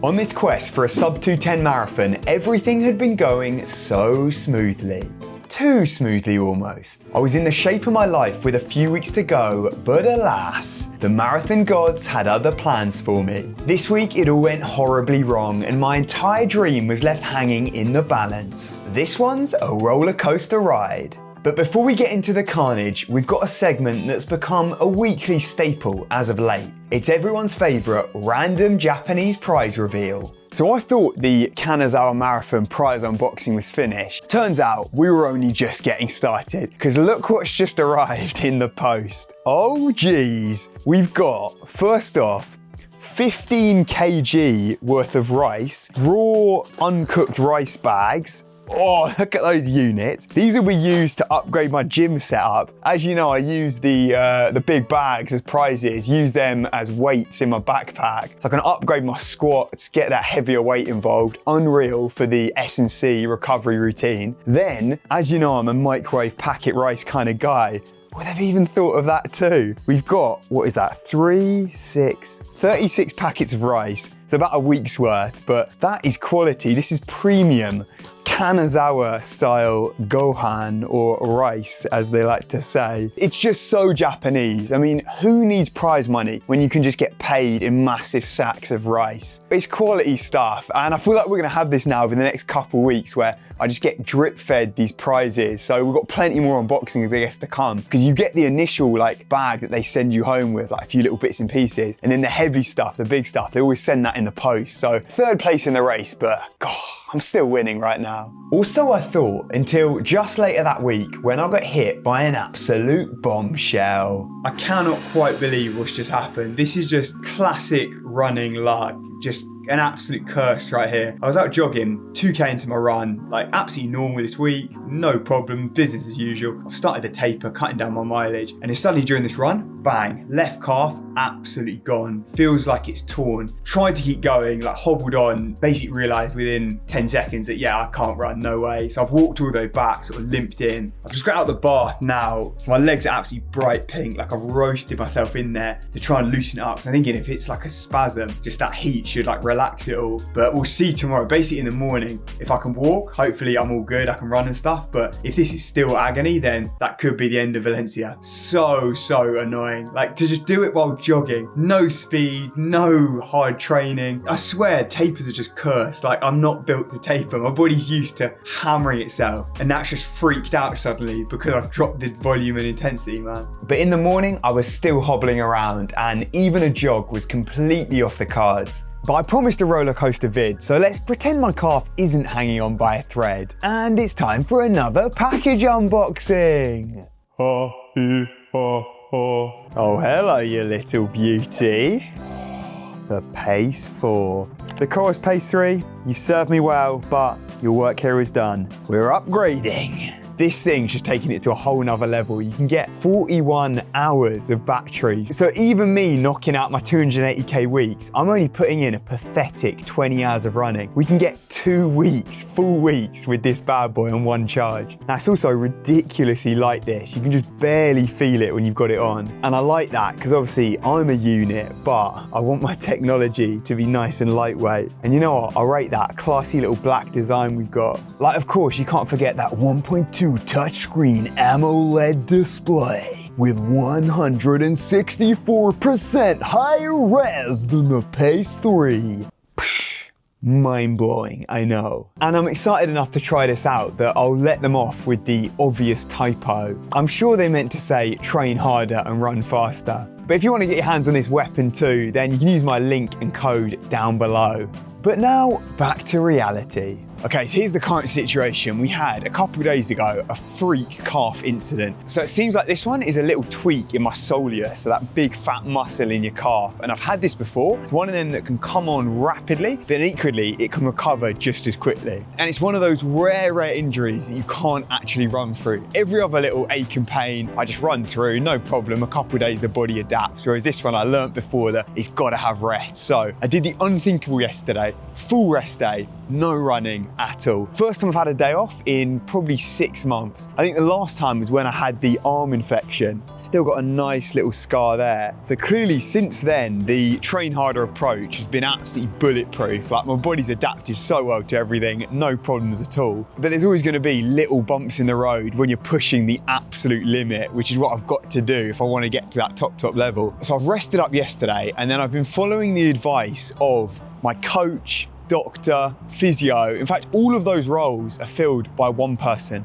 On this quest for a sub 2:10 marathon, everything had been going so smoothly. Too smoothly almost. I was in the shape of my life with a few weeks to go, but alas, the marathon gods had other plans for me. This week it all went horribly wrong and my entire dream was left hanging in the balance. This one's a roller coaster ride. But before we get into the carnage, we've got a segment that's become a weekly staple as of late. It's everyone's favourite random Japanese prize reveal. So I thought the Kanazawa Marathon prize unboxing was finished. Turns out we were only just getting started, because look what's just arrived in the post. Oh geez, we've got, first off, 15 kg worth of rice, raw uncooked rice bags. Oh, look at those units. These will be used to upgrade my gym setup. As you know, I use the big bags as prizes, use them as weights in my backpack. So I can upgrade my squats, get that heavier weight involved. Unreal for the S&C recovery routine. Then, as you know, I'm a microwave packet rice kind of guy. Well, they've even thought of that too. We've got, what is that, 36 packets of rice. It's about a week's worth, but that is quality. This is premium Kanazawa style gohan, or rice as they like to say. It's just so Japanese. I mean, who needs prize money when you can just get paid in massive sacks of rice? It's quality stuff, and I feel like we're gonna have this now over the next couple weeks where I just get drip fed these prizes. So we've got plenty more unboxings I guess to come, because you get the initial like bag that they send you home with, like a few little bits and pieces, and then the heavy stuff, the big stuff, they always send that in the post. So third place in the race, but God, I'm still winning right now. Also, I thought until just later that week when I got hit by an absolute bombshell. I cannot quite believe what's just happened. This is just classic running luck. Just an absolute curse right here. I was out jogging, 2K into my run, like absolutely normal this week, no problem, business as usual. I've started the taper, cutting down my mileage, and then suddenly during this run, bang, left calf, absolutely gone. Feels like it's torn. Tried to keep going, like hobbled on, basically realised within 10 seconds that yeah, I can't run, no way. So I've walked all the way back, sort of limped in. I've just got out of the bath now, so my legs are absolutely bright pink, like I've roasted myself in there to try and loosen it up. So I'm thinking if it's like a spasm, just that heat should like relax it all. But we'll see tomorrow, basically in the morning. If I can walk, hopefully I'm all good, I can run and stuff. But if this is still agony, then that could be the end of Valencia. So annoying. Like to just do it while jogging, no speed, no hard training. I swear tapers are just cursed. Like I'm not built to taper. My body's used to hammering itself, and that's just freaked out suddenly because I've dropped the volume and intensity, man. But in the morning, I was still hobbling around, and even a jog was completely off the cards. But I promised a roller coaster vid, so let's pretend my calf isn't hanging on by a thread. And it's time for another package unboxing. Oh, hello, you little beauty. The Pace 4. The Chorus Pace 3, you've served me well, but your work here is done. We're upgrading. This thing's just taking it to a whole nother level. You can get 41 hours of battery. So even me knocking out my 280k weeks, I'm only putting in a pathetic 20 hours of running. We can get 2 weeks, full weeks with this bad boy on one charge. Now it's also ridiculously light this. You can just barely feel it when you've got it on. And I like that because obviously I'm a unit, but I want my technology to be nice and lightweight. And you know what? I rate that classy little black design we've got. Like, of course, you can't forget that 1.2 touchscreen AMOLED display with 164% higher res than the Pace 3. Mind-blowing, I know. And I'm excited enough to try this out that I'll let them off with the obvious typo. I'm sure they meant to say train harder and run faster. But if you want to get your hands on this weapon too, then you can use my link and code down below. But now, back to reality. Okay, so here's the current situation. We had, a couple of days ago, a freak calf incident. So it seems like this one is a little tweak in my soleus, so that big fat muscle in your calf. And I've had this before. It's one of them that can come on rapidly, but equally, it can recover just as quickly. And it's one of those rare injuries that you can't actually run through. Every other little ache and pain, I just run through, no problem. A couple of days, the body adapts. Whereas this one, I learned before that it's got to have rest. So I did the unthinkable yesterday, full rest day, no running, game at all. First time I've had a day off in probably 6 months. I think the last time was when I had the arm infection. Still got a nice little scar there. So clearly since then, the train harder approach has been absolutely bulletproof. Like my body's adapted so well to everything, no problems at all. But there's always gonna be little bumps in the road when you're pushing the absolute limit, which is what I've got to do if I want to get to that top level. So I've rested up yesterday, and then I've been following the advice of my coach, doctor, physio. In fact, all of those roles are filled by one person.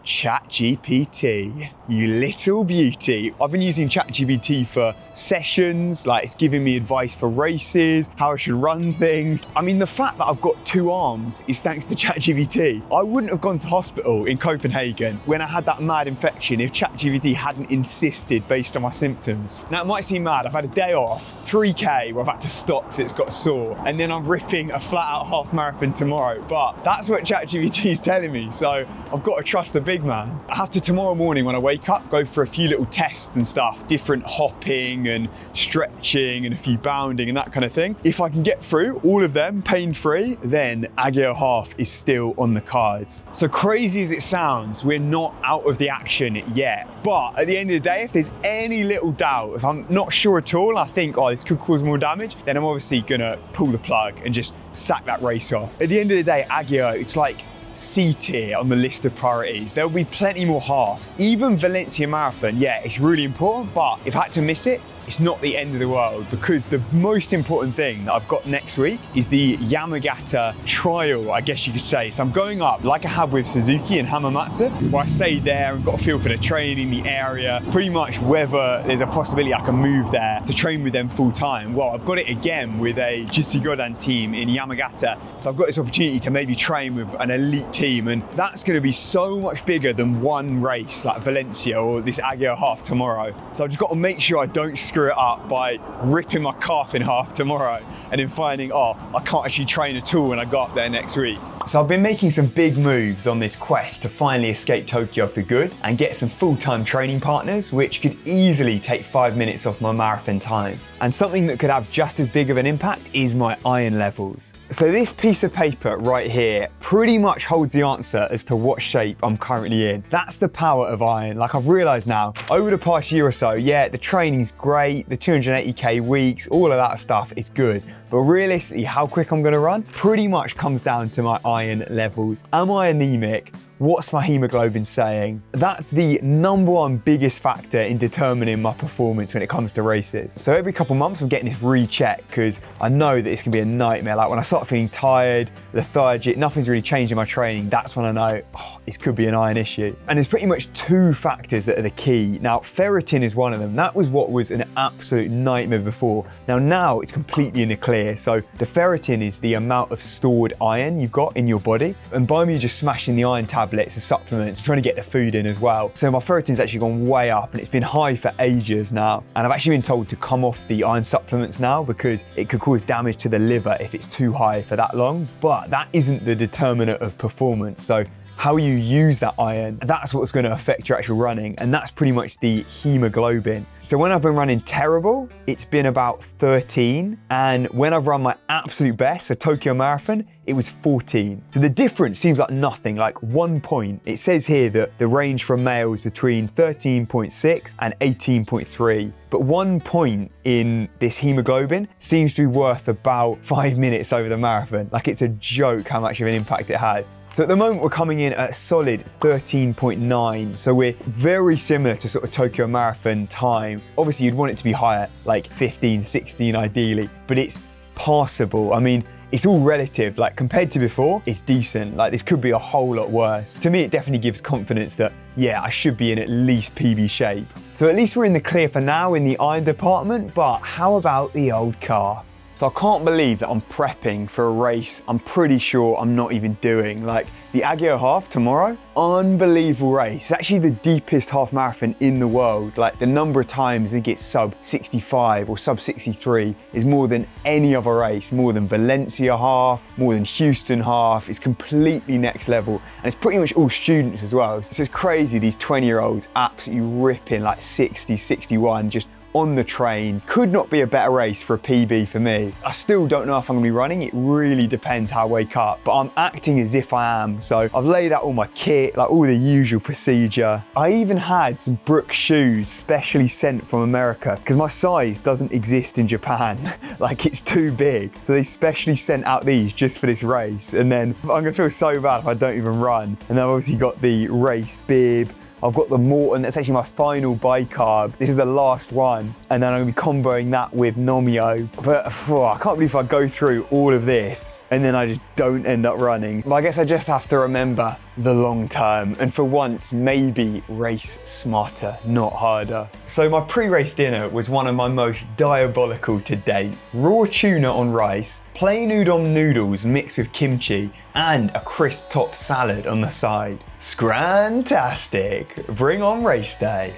ChatGPT, you little beauty. I've been using ChatGPT for sessions, like it's giving me advice for races, how I should run things. I mean, the fact that I've got 2 arms is thanks to ChatGPT. I wouldn't have gone to hospital in Copenhagen when I had that mad infection if ChatGPT hadn't insisted based on my symptoms. Now, it might seem mad, I've had a day off, 3K, where I've had to stop because it's got sore, and then I'm ripping a flat out half marathon tomorrow. But that's what ChatGPT is telling me, so I've got to trust the big man. I have to tomorrow morning when I wake up, go for a few little tests and stuff, different hopping and stretching and a few bounding and that kind of thing. If I can get through all of them pain-free, then Agio half is still on the cards. So crazy as it sounds, we're not out of the action yet. But at the end of the day, if there's any little doubt, if I'm not sure at all, I think, oh, this could cause more damage, then I'm obviously gonna pull the plug and just sack that race off. At the end of the day, Agio, it's like C tier on the list of priorities. There'll be plenty more halves. Even Valencia Marathon, yeah, it's really important, but if I had to miss it, it's not the end of the world, because the most important thing that I've got next week is the Yamagata trial, I guess you could say. So I'm going up like I have with Suzuki and Hamamatsu, where I stayed there and got a feel for the training, the area, pretty much whether there's a possibility I can move there to train with them full time. Well, I've got it again with a Jitsu Godan team in Yamagata. So I've got this opportunity to maybe train with an elite team, and that's gonna be so much bigger than one race like Valencia or this Agio half tomorrow. So I've just got to make sure I don't screw it up by ripping my calf in half tomorrow and then finding, oh, I can't actually train at all when I got up there next week. So I've been making some big moves on this quest to finally escape Tokyo for good and get some full-time training partners, which could easily take 5 minutes off my marathon time. And something that could have just as big of an impact is my iron levels. So this piece of paper right here pretty much holds the answer as to what shape I'm currently in. That's the power of iron. Like I've realized now, over the past year or so, yeah, the training's great, the 280K weeks, all of that stuff is good. But realistically, how quick I'm gonna run pretty much comes down to my iron levels. Am I anemic? What's my hemoglobin saying? That's the #1 biggest factor in determining my performance when it comes to races. So every couple months I'm getting this recheck because I know that it's gonna be a nightmare. Like when I start feeling tired, lethargic, nothing's really changed in my training, that's when I know, oh, this could be an iron issue. And there's pretty much 2 factors that are the key. Now, ferritin is one of them. That was what was an absolute nightmare before. Now it's completely in the clear. So the ferritin is the amount of stored iron you've got in your body. And by me just smashing the iron tablets and supplements, trying to get the food in as well. So my ferritin's actually gone way up and it's been high for ages now. And I've actually been told to come off the iron supplements now because it could cause damage to the liver if it's too high for that long. But that isn't the determinant of performance. So how you use that iron, that's what's going to affect your actual running, and that's pretty much the hemoglobin. So when I've been running terrible, it's been about 13, and when I've run my absolute best, a Tokyo Marathon, it was 14. So the difference seems like nothing, like 1 point. It says here that the range for males between 13.6 and 18.3, but 1 point in this hemoglobin seems to be worth about 5 minutes over the marathon. Like it's a joke how much of an impact it has. So at the moment we're coming in at a solid 13.9. So we're very similar to sort of Tokyo Marathon time. Obviously you'd want it to be higher, like 15, 16 ideally, but it's passable. I mean, it's all relative. Like compared to before, it's decent. Like this could be a whole lot worse. To me, it definitely gives confidence that, yeah, I should be in at least PB shape. So at least we're in the clear for now in the iron department, but how about the old calf? So I can't believe that I'm prepping for a race I'm pretty sure I'm not even doing. Like the Agio half tomorrow, unbelievable race. It's actually the deepest half marathon in the world. Like the number of times I think it's sub 65 or sub 63 is more than any other race, more than Valencia half, more than Houston half. It's completely next level. And it's pretty much all students as well. So it's crazy, these 20-year-olds absolutely ripping like 60, 61, just on the train. Could not be a better race for a PB for me. I still don't know if I'm gonna be running. It really depends how I wake up, but I'm acting as if I am. So I've laid out all my kit, like all the usual procedure. I even had some Brooks shoes specially sent from America because my size doesn't exist in Japan. Like, it's too big. So they specially sent out these just for this race. And then I'm gonna feel so bad if I don't even run. And then I've obviously got the race bib. I've got the Morton, that's actually my final bicarb. This is the last one. And then I'm gonna be comboing that with Nomio. But I can't believe I go through all of this and then I just don't end up running. But I guess I just have to remember the long term, and for once, maybe race smarter, not harder. So my pre-race dinner was one of my most diabolical to date. Raw tuna on rice, plain udon noodles mixed with kimchi, and a crisp top salad on the side. Scrantastic. Bring on race day.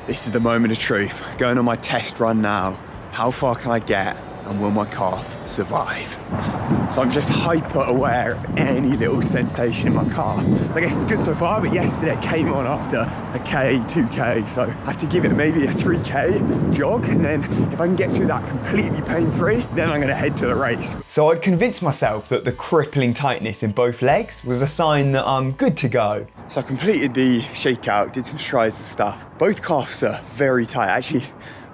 This is the moment of truth. Going on my test run now. How far can I get? And will my calf survive? So I'm just hyper aware of any little sensation in my calf. So I guess it's good so far, but yesterday it came on after a K, 2K, so I have to give it maybe a 3K jog, and then if I can get through that completely pain-free, then I'm gonna head to the race. So I'd convinced myself that the crippling tightness in both legs was a sign that I'm good to go. So I completed the shakeout, did some strides and stuff. Both calves are very tight. Actually,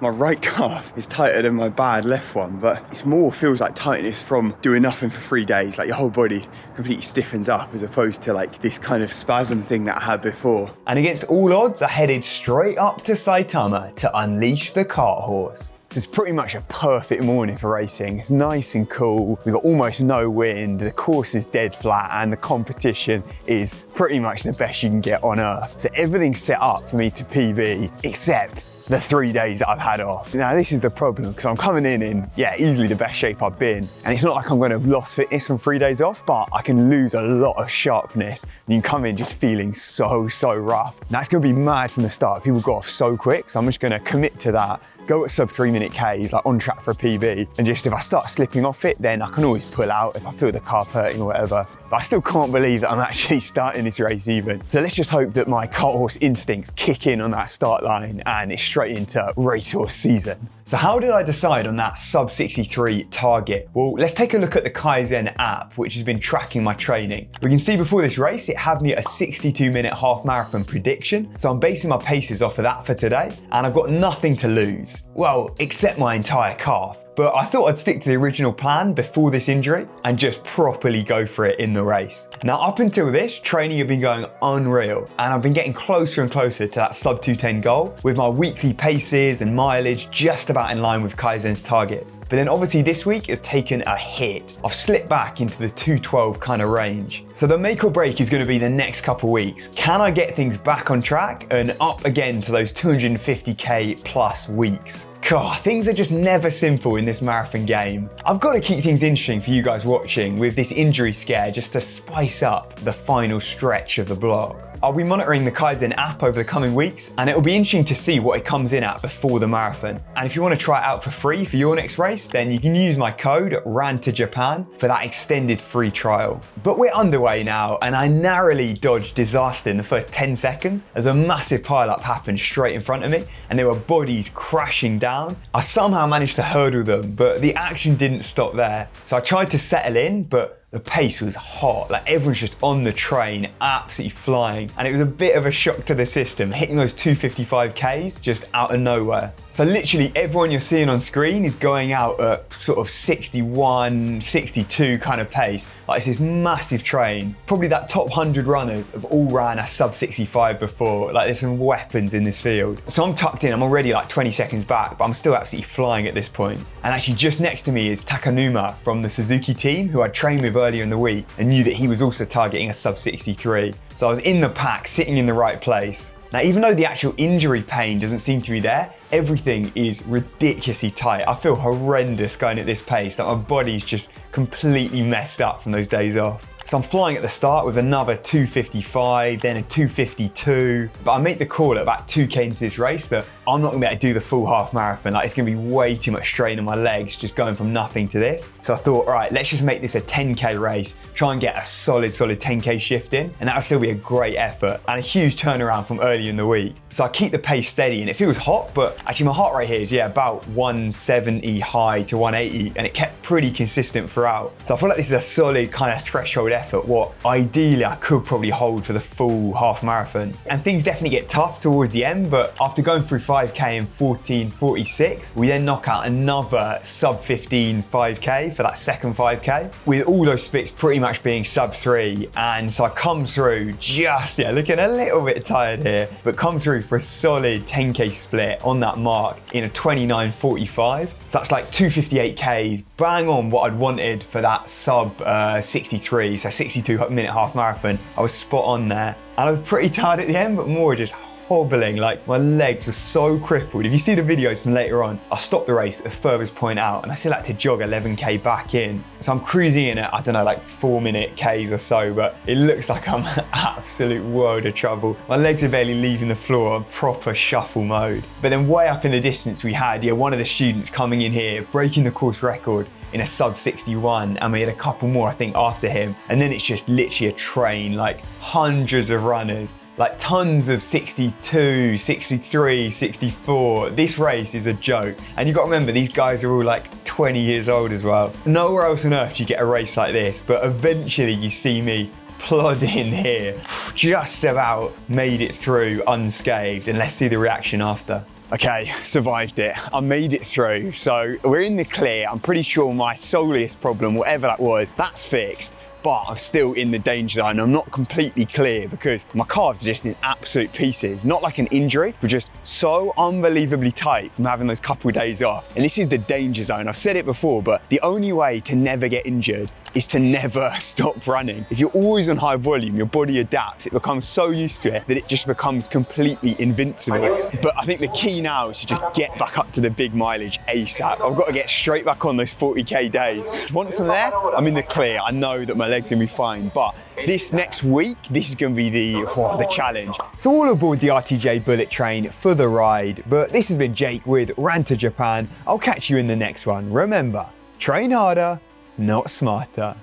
my right calf is tighter than my bad left one, but it's more feels like tightness from doing nothing for 3 days. Like your whole body completely stiffens up as opposed to like this kind of spasm thing that I had before. And against all odds, I headed straight up to Saitama to unleash the cart horse. So it's pretty much a perfect morning for racing. It's nice and cool. We've got almost no wind. The course is dead flat and the competition is pretty much the best you can get on earth. So everything's set up for me to PB, except the 3 days that I've had off. Now this is the problem, because I'm coming in, yeah, easily the best shape I've been. And it's not like I'm gonna have lost fitness from 3 days off, but I can lose a lot of sharpness. You can come in just feeling so rough. Now it's gonna be mad from the start. People go off so quick, so I'm just gonna commit to that. Go at sub 3 minute Ks, like on track for a PB. And just if I start slipping off it, then I can always pull out if I feel the calf hurting or whatever. But I still can't believe that I'm actually starting this race even. So let's just hope that my cart horse instincts kick in on that start line and it's straight into racehorse season. So how did I decide on that sub 63 target? Well, let's take a look at the Kaizen app, which has been tracking my training. We can see before this race, it had me at a 62-minute half marathon prediction. So I'm basing my paces off of that for today, and I've got nothing to lose. Well, except my entire calf. But I thought I'd stick to the original plan before this injury and just properly go for it in the race. Now, up until this, training had been going unreal, and I've been getting closer and closer to that sub 210 goal with my weekly paces and mileage just about in line with Kaizen's targets. But then obviously this week has taken a hit. I've slipped back into the 212 kind of range. So the make or break is going to be the next couple weeks. Can I get things back on track and up again to those 250K plus weeks? God, things are just never simple in this marathon game. I've got to keep things interesting for you guys watching with this injury scare just to spice up the final stretch of the blog. I'll be monitoring the Kaizen app over the coming weeks, and it'll be interesting to see what it comes in at before the marathon. And if you want to try it out for free for your next race, then you can use my code RANTOJAPAN for that extended free trial. But we're underway now, and I narrowly dodged disaster in the first 10 seconds as a massive pileup happened straight in front of me, and there were bodies crashing down. I somehow managed to hurdle them, but the action didn't stop there. So I tried to settle in, but the pace was hot, like everyone's just on the train, absolutely flying. And it was a bit of a shock to the system, hitting those 255Ks just out of nowhere. So literally everyone you're seeing on screen is going out at sort of 61, 62 kind of pace. Like it's this massive train. Probably that top 100 runners have all ran a sub 65 before. Like there's some weapons in this field. So I'm tucked in, I'm already like 20 seconds back, but I'm still absolutely flying at this point. And actually just next to me is Takanuma from the Suzuki team, who I'd trained with earlier in the week and knew that he was also targeting a sub 63. So I was in the pack, sitting in the right place. Now, even though the actual injury pain doesn't seem to be there, everything is ridiculously tight. I feel horrendous going at this pace, like my body's just completely messed up from those days off. So I'm flying at the start with another 255, then a 252, but I make the call at about 2K into this race that I'm not gonna be able to do the full half marathon. Like, it's gonna be way too much strain on my legs just going from nothing to this. So I thought, all right, let's just make this a 10K race, try and get a solid 10K shift in, and that'll still be a great effort and a huge turnaround from earlier in the week. So I keep the pace steady, and it feels hot, but actually my heart rate here is, yeah, about 170 high to 180, and it kept pretty consistent throughout. So I feel like this is a solid kind of threshold effort, what ideally I could probably hold for the full half marathon. And things definitely get tough towards the end, but after going through 5K in 14:46, we then knock out another sub 15 5K for that second 5K, with all those splits pretty much being sub 3. And so I come through just, yeah, looking a little bit tired here, but come through for a solid 10K split on that mark in a 29:45. So that's like 258Ks, bang on what I'd wanted for that sub 63, so 62-minute half marathon. I was spot on there. And I was pretty tired at the end, but more just hobbling, like my legs were so crippled. If you see the videos from later on, I stopped the race at the furthest point out and I still had to jog 11K back in. So I'm cruising in at, I don't know, like 4-minute Ks or so, but it looks like I'm an absolute world of trouble. My legs are barely leaving the floor, I'm proper shuffle mode. But then way up in the distance we had, yeah, one of the students coming in here, breaking the course record in a sub 61, and we had a couple more I think after him, and then it's just literally a train, like hundreds of runners, like tons of 62, 63, 64. This race is a joke. And you've got to remember, these guys are all like 20 years old as well. Nowhere else on earth do you get a race like this, but eventually you see me plodding here. Just about made it through unscathed, and let's see the reaction after. Okay, survived it. I made it through. So we're in the clear. I'm pretty sure my soleus problem, whatever that was, that's fixed. But I'm still in the danger zone. I'm not completely clear because my calves are just in absolute pieces. Not like an injury, but just so unbelievably tight from having those couple of days off. And this is the danger zone. I've said it before, but the only way to never get injured is to never stop running. If you're always on high volume, your body adapts. It becomes so used to it that it just becomes completely invincible. But I think the key now is to just get back up to the big mileage ASAP. I've got to get straight back on those 40K days. Once I'm there, I'm in the clear. I know that my legs are gonna be fine, but this next week, this is gonna be the challenge. So all aboard the RTJ bullet train for the ride. But this has been Jake with Ran to Japan. I'll catch you in the next one. Remember, train harder, not smarter.